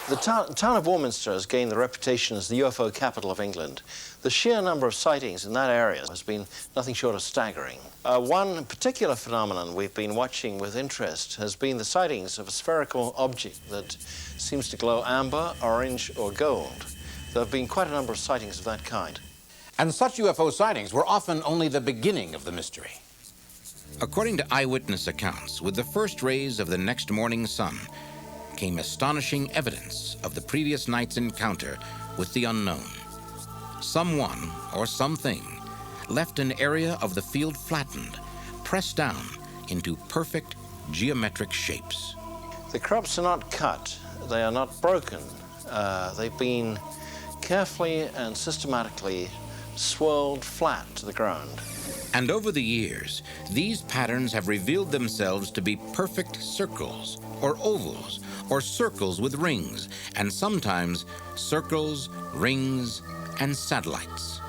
The town of Warminster has gained the reputation as the UFO capital of England. The sheer number of sightings in that area has been nothing short of staggering. One particular phenomenon we've been watching with interest has been the sightings of a spherical object that seems to glow amber, orange, or gold. There have been quite a number of sightings of that kind. And such UFO sightings were often only the beginning of the mystery. According to eyewitness accounts, with the first rays of the next morning's sun came astonishing evidence of the previous night's encounter with the unknown. Someone or something left an area of the field flattened, pressed down into perfect geometric shapes. The crops are not cut, they are not broken. They've been carefully and systematically swirled flat to the ground. And over the years, these patterns have revealed themselves to be perfect circles, or ovals, or circles with rings, and sometimes circles, rings, and satellites.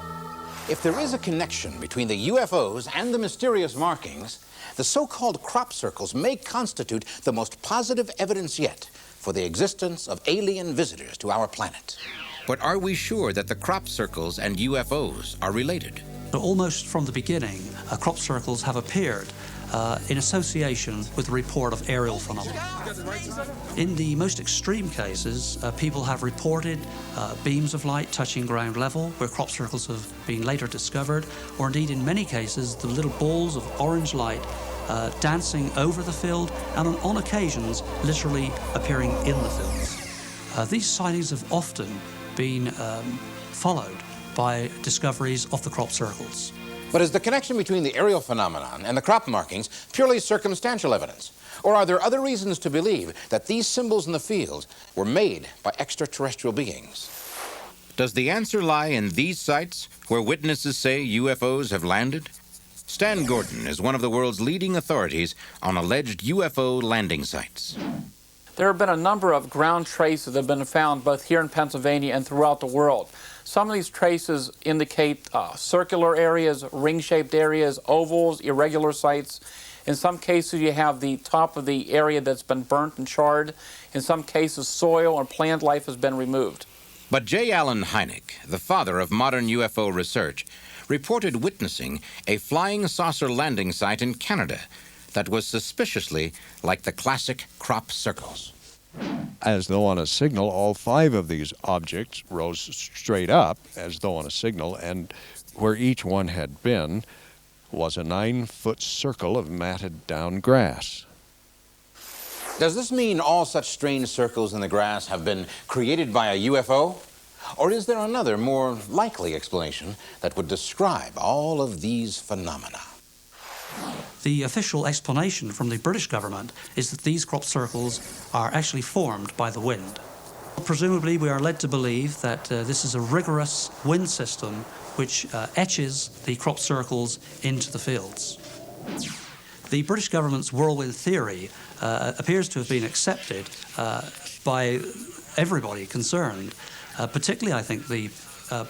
If there is a connection between the UFOs and the mysterious markings, the so-called crop circles may constitute the most positive evidence yet for the existence of alien visitors to our planet. But are we sure that the crop circles and UFOs are related? Almost from the beginning, crop circles have appeared in association with the report of aerial phenomena. In the most extreme cases, people have reported beams of light touching ground level, where crop circles have been later discovered, or indeed in many cases, the little balls of orange light dancing over the field, and on occasions, literally appearing in the fields. These sightings have often been followed by discoveries of the crop circles. But is the connection between the aerial phenomenon and the crop markings purely circumstantial evidence? Or are there other reasons to believe that these symbols in the field were made by extraterrestrial beings? Does the answer lie in these sites where witnesses say UFOs have landed? Stan Gordon is one of the world's leading authorities on alleged UFO landing sites. There have been a number of ground traces that have been found both here in Pennsylvania and throughout the world. Some of these traces indicate circular areas, ring-shaped areas, ovals, irregular sites. In some cases, you have the top of the area that's been burnt and charred. In some cases, soil and plant life has been removed. But J. Allen Hynek, the father of modern UFO research, reported witnessing a flying saucer landing site in Canada that was suspiciously like the classic crop circles. As though on a signal, all 5 of these objects rose straight up, as though on a signal, and where each one had been was a 9-foot circle of matted down grass. Does this mean all such strange circles in the grass have been created by a UFO? Or is there another, more likely explanation that would describe all of these phenomena? The official explanation from the British government is that these crop circles are actually formed by the wind. Presumably, we are led to believe that this is a rigorous wind system which etches the crop circles into the fields. The British government's whirlwind theory appears to have been accepted by everybody concerned, particularly, I think, the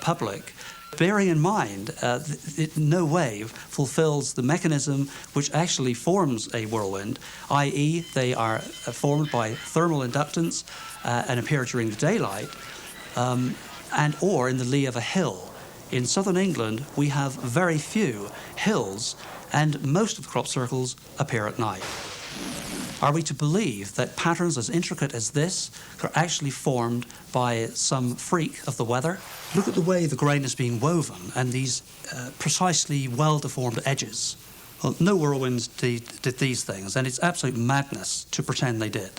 public. Bearing in mind, it in no way fulfills the mechanism which actually forms a whirlwind, i.e. they are formed by thermal inductance and appear during the daylight, and or in the lee of a hill. In southern England, we have very few hills, and most of the crop circles appear at night. Are we to believe that patterns as intricate as this are actually formed by some freak of the weather? Look at the way the grain is being woven and these precisely well-deformed edges. Well, no whirlwinds did these things, and it's absolute madness to pretend they did.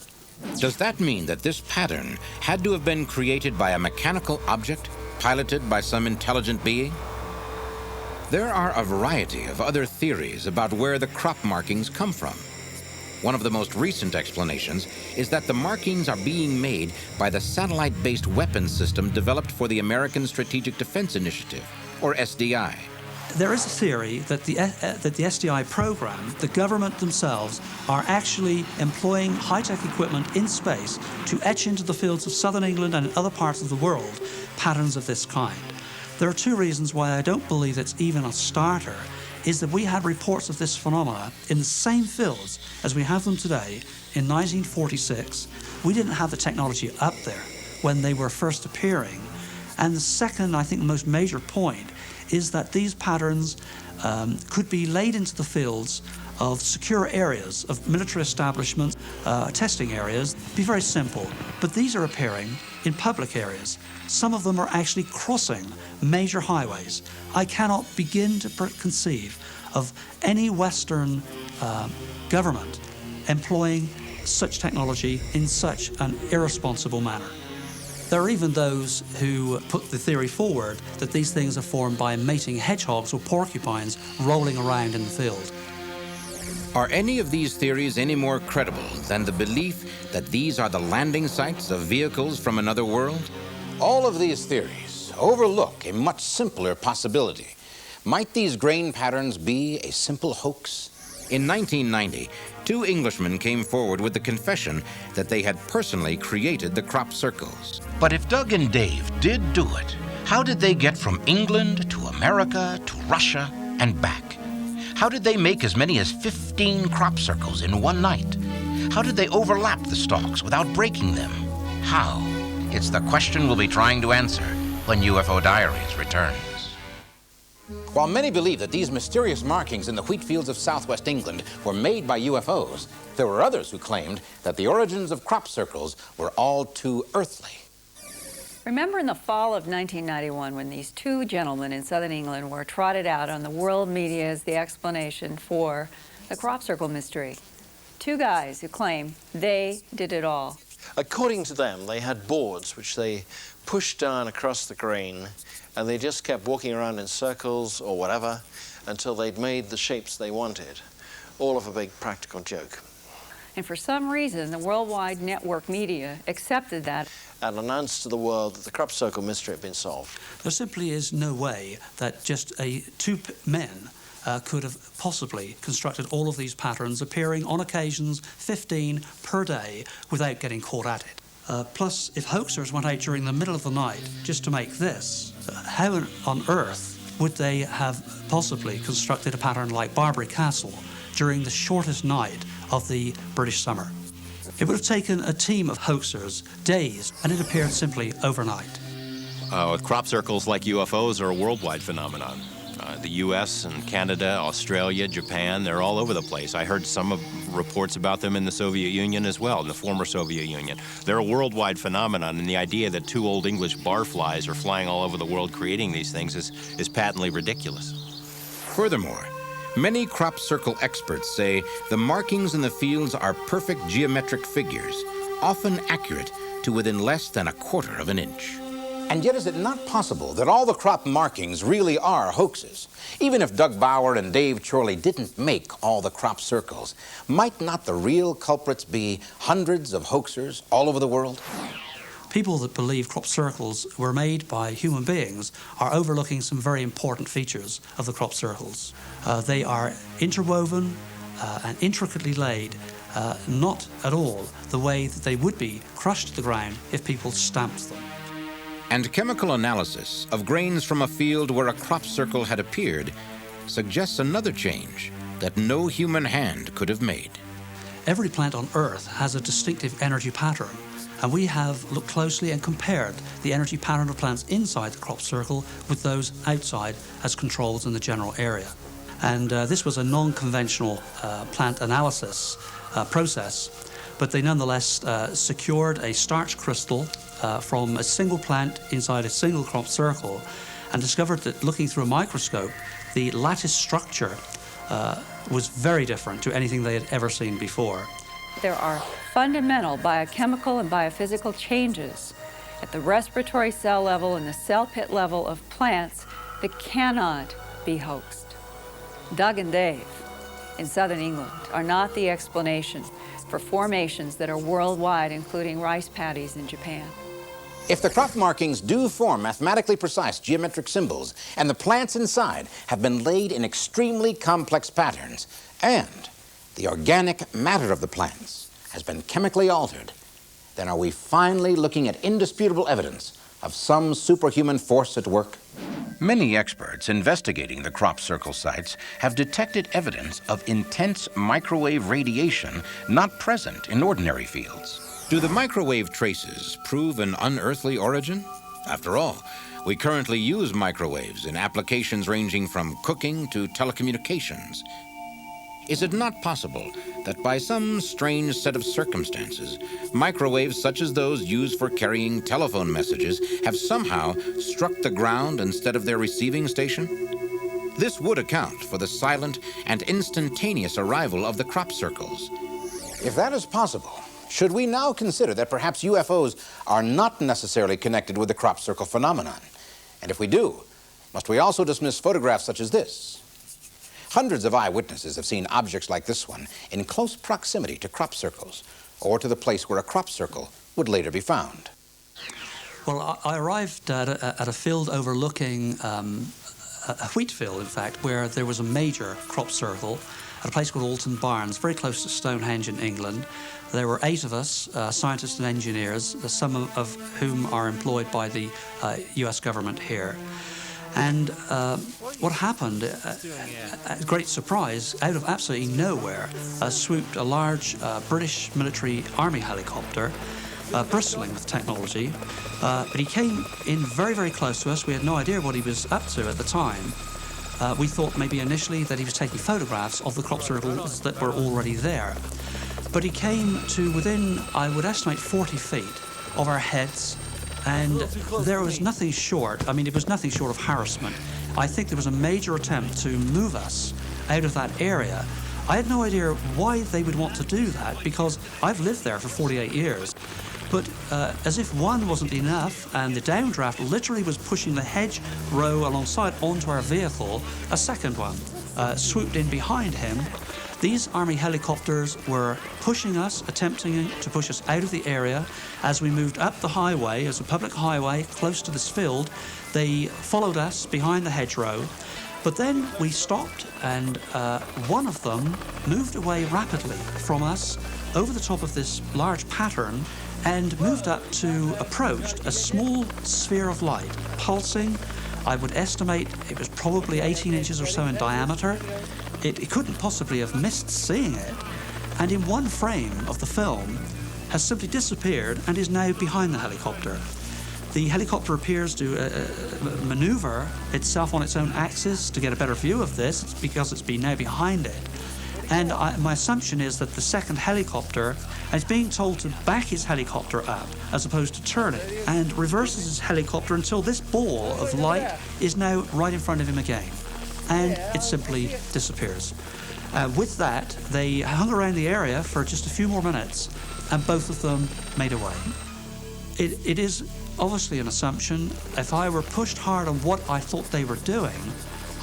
Does that mean that this pattern had to have been created by a mechanical object, piloted by some intelligent being? There are a variety of other theories about where the crop markings come from. One of the most recent explanations is that the markings are being made by the satellite-based weapons system developed for the American Strategic Defense Initiative, or SDI. There is a theory that the SDI program, the government themselves, are actually employing high-tech equipment in space to etch into the fields of southern England and in other parts of the world patterns of this kind. There are 2 reasons why I don't believe it's even a starter. Is that we had reports of this phenomena in the same fields as we have them today in 1946. We didn't have the technology up there. when they were first appearing. And the second, I think the most major point, is that these patterns could be laid into the fields of secure areas, of military establishments, testing areas. Be very simple, but these are appearing in public areas. Some of them are actually crossing major highways. I cannot begin to conceive of any Western government employing such technology in such an irresponsible manner. There are even those who put the theory forward that these things are formed by mating hedgehogs or porcupines rolling around in the field. Are any of these theories any more credible than the belief that these are the landing sites of vehicles from another world? All of these theories overlook a much simpler possibility. Might these grain patterns be a simple hoax? In 1990, 2 Englishmen came forward with the confession that they had personally created the crop circles. But if Doug and Dave did do it, how did they get from England to America to Russia and back? How did they make as many as 15 crop circles in one night? How did they overlap the stalks without breaking them? How? It's the question we'll be trying to answer when UFO Diaries returns. While many believe that these mysterious markings in the wheat fields of southwest England were made by UFOs, there were others who claimed that the origins of crop circles were all too earthly. Remember in the fall of 1991 when these 2 gentlemen in southern England were trotted out on the world media as the explanation for the crop circle mystery? 2 guys who claim they did it all. According to them, they had boards which they pushed down across the grain, and they just kept walking around in circles or whatever until they'd made the shapes they wanted. All of a big practical joke. And for some reason, the worldwide network media accepted that and announced to the world that the crop circle mystery had been solved. There simply is no way that just 2 men could have possibly constructed all of these patterns, appearing on occasions 15 per day, without getting caught at it. Plus, if hoaxers went out during the middle of the night just to make this, how on earth would they have possibly constructed a pattern like Barbary Castle during the shortest night of the British summer? It would have taken a team of hoaxers days, and it appeared simply overnight. Crop circles like UFOs are a worldwide phenomenon. The U.S. and Canada, Australia, Japan, they're all over the place. I heard some reports about them in the Soviet Union as well, in the former Soviet Union. They're a worldwide phenomenon, and the idea that 2 old English barflies are flying all over the world creating these things is patently ridiculous. Furthermore, many crop circle experts say the markings in the fields are perfect geometric figures, often accurate to within less than 1/4 of an inch. And yet, is it not possible that all the crop markings really are hoaxes? Even if Doug Bauer and Dave Chorley didn't make all the crop circles, might not the real culprits be hundreds of hoaxers all over the world? People that believe crop circles were made by human beings are overlooking some very important features of the crop circles. They are interwoven and intricately laid, not at all the way that they would be crushed to the ground if people stamped them. And chemical analysis of grains from a field where a crop circle had appeared suggests another change that no human hand could have made. Every plant on Earth has a distinctive energy pattern, and we have looked closely and compared the energy pattern of plants inside the crop circle with those outside as controls in the general area. And this was a non-conventional plant analysis process, but they nonetheless secured a starch crystal from a single plant inside a single crop circle, and discovered that looking through a microscope, the lattice structure was very different to anything they had ever seen before. there are fundamental biochemical and biophysical changes at the respiratory cell level and the cell pit level of plants that cannot be hoaxed. Doug and Dave in southern England are not the explanation for formations that are worldwide, including rice paddies in Japan. If the crop markings do form mathematically precise geometric symbols, and the plants inside have been laid in extremely complex patterns, and the organic matter of the plants has been chemically altered, then are we finally looking at indisputable evidence of some superhuman force at work? Many experts investigating the crop circle sites have detected evidence of intense microwave radiation not present in ordinary fields. Do the microwave traces prove an unearthly origin? After all, we currently use microwaves in applications ranging from cooking to telecommunications. Is it not possible that by some strange set of circumstances, microwaves such as those used for carrying telephone messages have somehow struck the ground instead of their receiving station? This would account for the silent and instantaneous arrival of the crop circles. If that is possible, should we now consider that perhaps UFOs are not necessarily connected with the crop circle phenomenon? And if we do, must we also dismiss photographs such as this? Hundreds of eyewitnesses have seen objects like this one in close proximity to crop circles, or to the place where a crop circle would later be found. Well, I arrived at a field overlooking a wheat field, in fact, where there was a major crop circle at a place called Alton Barnes, very close to Stonehenge in England. There were 8 of us, scientists and engineers, some of whom are employed by the US government here. And what happened, great surprise, out of absolutely nowhere, swooped a large British military army helicopter, bristling with technology. But he came in very, very close to us. We had no idea what he was up to at the time. We thought maybe initially that he was taking photographs of the crop circles that were already there. But he came to within, I would estimate, 40 feet of our heads, and there was nothing short, I mean, it was nothing short of harassment. I think there was a major attempt to move us out of that area. I had no idea why they would want to do that, because I've lived there for 48 years. But as if one wasn't enough, and the downdraft literally was pushing the hedge row alongside onto our vehicle, a second one swooped in behind him. These army helicopters were pushing us, attempting to push us out of the area. As we moved up the highway, as a public highway close to this field, they followed us behind the hedgerow. But then we stopped, and one of them moved away rapidly from us over the top of this large pattern and moved up to approach a small sphere of light, pulsing. I would estimate it was probably 18 inches or so in diameter. It couldn't possibly have missed seeing it. And in one frame of the film has simply disappeared and is now behind the helicopter. The helicopter appears to maneuver itself on its own axis to get a better view of this because it's been now behind it. And my assumption is that the second helicopter is being told to back his helicopter up as opposed to turn it, and reverses his helicopter until this ball of light is now right in front of him again. And it simply disappears. With that, they hung around the area for just a few more minutes, and both of them made away. It is obviously an assumption. If I were pushed hard on what I thought they were doing,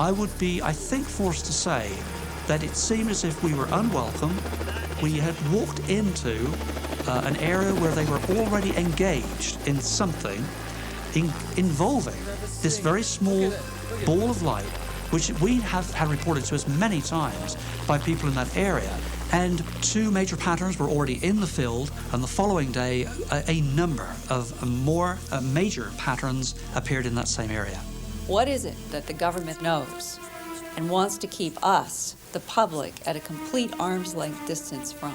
I would be, I think, forced to say that it seemed as if we were unwelcome. We had walked into an area where they were already engaged in something involving this very small ball of light, which we have had reported to us many times by people in that area. And 2 major patterns were already in the field, and the following day, a number of more major patterns appeared in that same area. What is it that the government knows and wants to keep us, the public, at a complete arm's length distance from?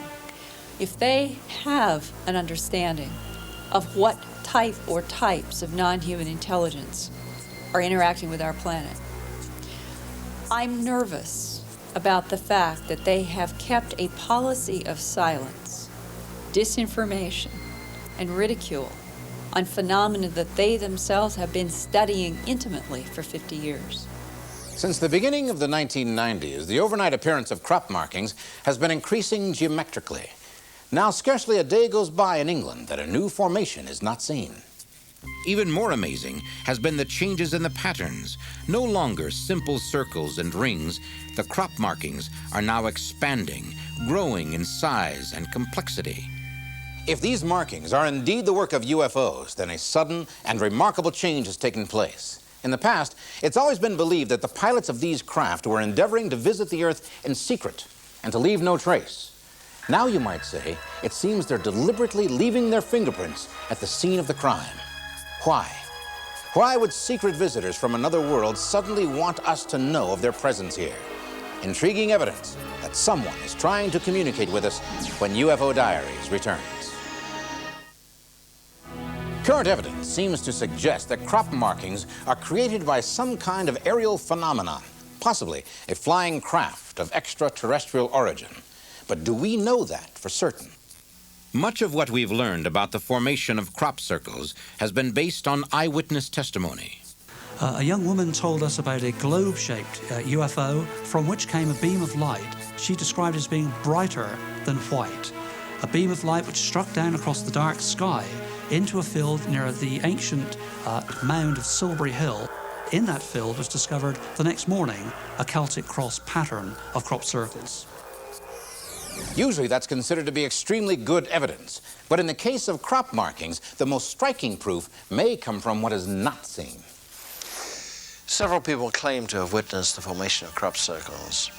If they have an understanding of what type or types of non-human intelligence are interacting with our planet, I'm nervous about the fact that they have kept a policy of silence, disinformation, and ridicule on phenomena that they themselves have been studying intimately for 50 years. Since the beginning of the 1990s, the overnight appearance of crop markings has been increasing geometrically. Now, scarcely a day goes by in England that a new formation is not seen. Even more amazing has been the changes in the patterns. No longer simple circles and rings, the crop markings are now expanding, growing in size and complexity. If these markings are indeed the work of UFOs, then a sudden and remarkable change has taken place. In the past, it's always been believed that the pilots of these craft were endeavoring to visit the Earth in secret and to leave no trace. Now, you might say, it seems they're deliberately leaving their fingerprints at the scene of the crime. Why? Why would secret visitors from another world suddenly want us to know of their presence here? Intriguing evidence that someone is trying to communicate with us when UFO Diaries returns. Current evidence seems to suggest that crop markings are created by some kind of aerial phenomenon, possibly a flying craft of extraterrestrial origin. But do we know that for certain? Much of what we've learned about the formation of crop circles has been based on eyewitness testimony. A young woman told us about a globe-shaped UFO from which came a beam of light she described as being brighter than white. A beam of light which struck down across the dark sky into a field near the ancient mound of Silbury Hill. In that field was discovered the next morning a Celtic cross pattern of crop circles. Usually that's considered to be extremely good evidence. But in the case of crop markings, the most striking proof may come from what is not seen. Several people claim to have witnessed the formation of crop circles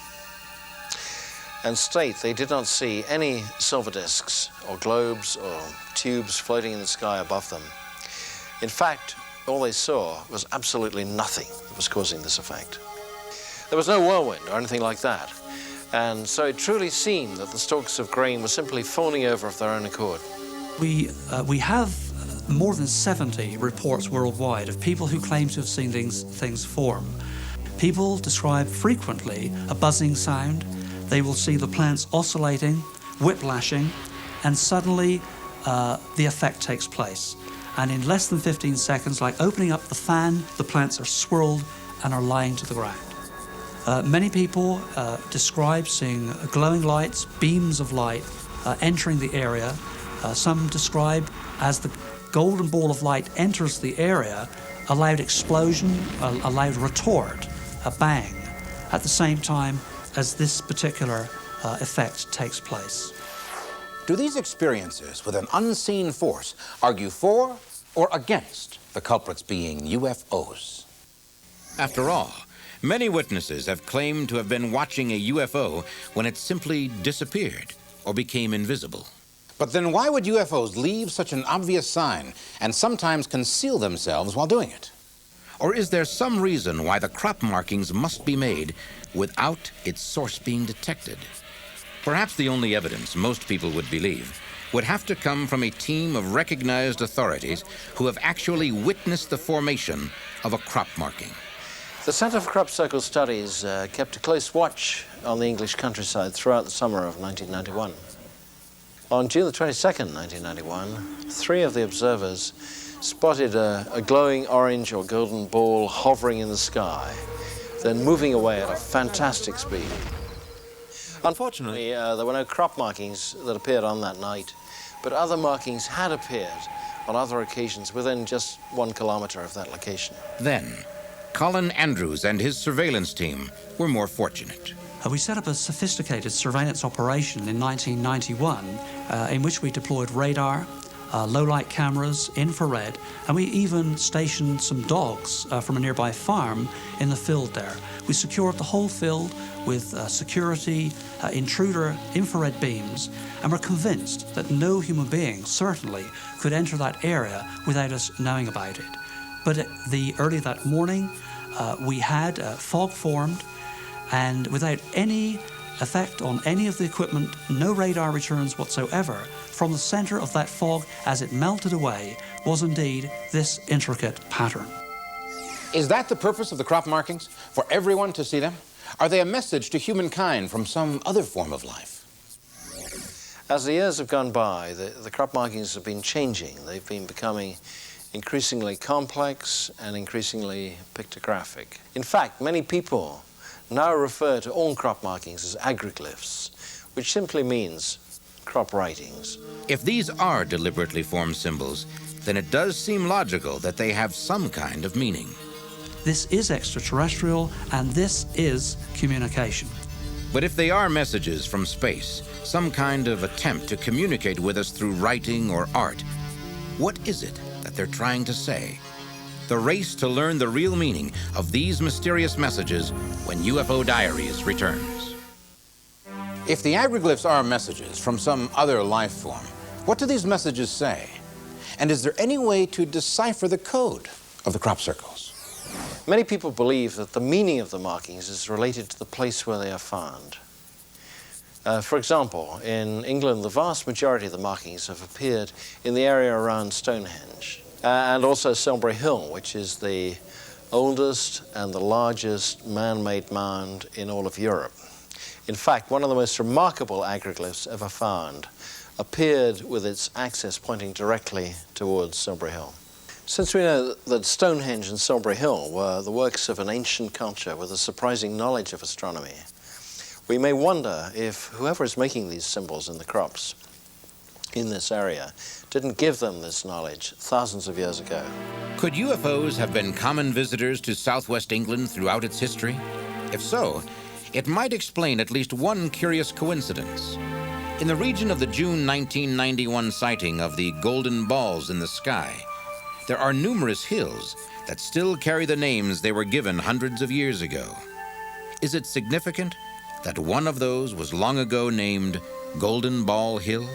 and state they did not see any silver discs or globes or tubes floating in the sky above them. In fact, all they saw was absolutely nothing that was causing this effect. There was no whirlwind or anything like that. And so it truly seemed that the stalks of grain were simply falling over of their own accord. We have more than 70 reports worldwide of people who claim to have seen things form. People describe frequently a buzzing sound. They will see the plants oscillating, whiplashing, and suddenly the effect takes place. And in less than 15 seconds, like opening up the fan, the plants are swirled and are lying to the ground. Many people describe seeing glowing lights, beams of light entering the area. Some describe as the golden ball of light enters the area, a loud explosion, a loud retort, a bang, at the same time as this particular effect takes place. Do these experiences with an unseen force argue for or against the culprits being UFOs? After all, many witnesses have claimed to have been watching a UFO when it simply disappeared or became invisible. But then why would UFOs leave such an obvious sign and sometimes conceal themselves while doing it? Or is there some reason why the crop markings must be made without its source being detected? Perhaps the only evidence most people would believe would have to come from a team of recognized authorities who have actually witnessed the formation of a crop marking. The Centre for Crop Circle Studies kept a close watch on the English countryside throughout the summer of 1991. On June the 22nd, 1991, 3 of the observers spotted a glowing orange or golden ball hovering in the sky, then moving away at a fantastic speed. Unfortunately, there were no crop markings that appeared on that night, but other markings had appeared on other occasions within just 1 kilometer of that location. Then, Colin Andrews and his surveillance team were more fortunate. We set up a sophisticated surveillance operation in 1991 in which we deployed radar, low-light cameras, infrared, and we even stationed some dogs from a nearby farm in the field there. We secured the whole field with security, intruder infrared beams, and we're convinced that no human being, certainly, could enter that area without us knowing about it. But early that morning, we had fog formed, and without any effect on any of the equipment, no radar returns whatsoever, from the center of that fog as it melted away was indeed this intricate pattern. Is that the purpose of the crop markings? For everyone to see them? Are they a message to humankind from some other form of life? As the years have gone by, the crop markings have been changing. They've been becoming increasingly complex and increasingly pictographic. In fact, many people now refer to all crop markings as agriglyphs, which simply means crop writings. If these are deliberately formed symbols, then it does seem logical that they have some kind of meaning. This is extraterrestrial, and this is communication. But if they are messages from space, some kind of attempt to communicate with us through writing or art, what is it that they're trying to say? The race to learn the real meaning of these mysterious messages when UFO Diaries returns. If the agriglyphs are messages from some other life form, what do these messages say? And is there any way to decipher the code of the crop circles? Many people believe that the meaning of the markings is related to the place where they are found. For example, in England, the vast majority of the markings have appeared in the area around Stonehenge. and also Silbury Hill, which is the oldest and the largest man-made mound in all of Europe. In fact, one of the most remarkable agroglyphs ever found appeared with its axis pointing directly towards Silbury Hill. Since we know that Stonehenge and Silbury Hill were the works of an ancient culture with a surprising knowledge of astronomy, we may wonder if whoever is making these symbols in the crops in this area didn't give them this knowledge thousands of years ago. Could UFOs have been common visitors to southwest England throughout its history? If so, it might explain at least one curious coincidence. In the region of the June 1991 sighting of the golden balls in the sky, there are numerous hills that still carry the names they were given hundreds of years ago. Is it significant that one of those was long ago named Golden Ball Hill?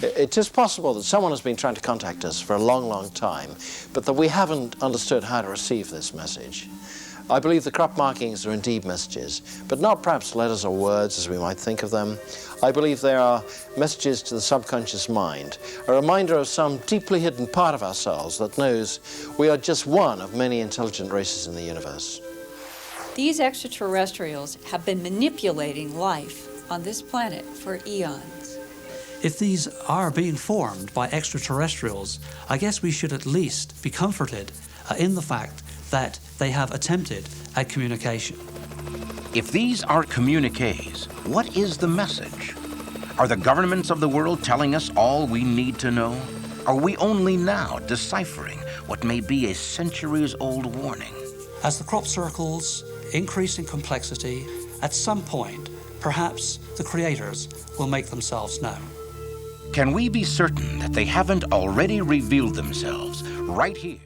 It is possible that someone has been trying to contact us for a long, long time, but that we haven't understood how to receive this message. I believe the crop markings are indeed messages, but not perhaps letters or words as we might think of them. I believe they are messages to the subconscious mind, a reminder of some deeply hidden part of ourselves that knows we are just one of many intelligent races in the universe. These extraterrestrials have been manipulating life on this planet for eons. If these are being formed by extraterrestrials, I guess we should at least be comforted in the fact that they have attempted at communication. If these are communiques, what is the message? Are the governments of the world telling us all we need to know? Are we only now deciphering what may be a centuries-old warning? As the crop circles increase in complexity, at some point, perhaps the creators will make themselves known. Can we be certain that they haven't already revealed themselves right here?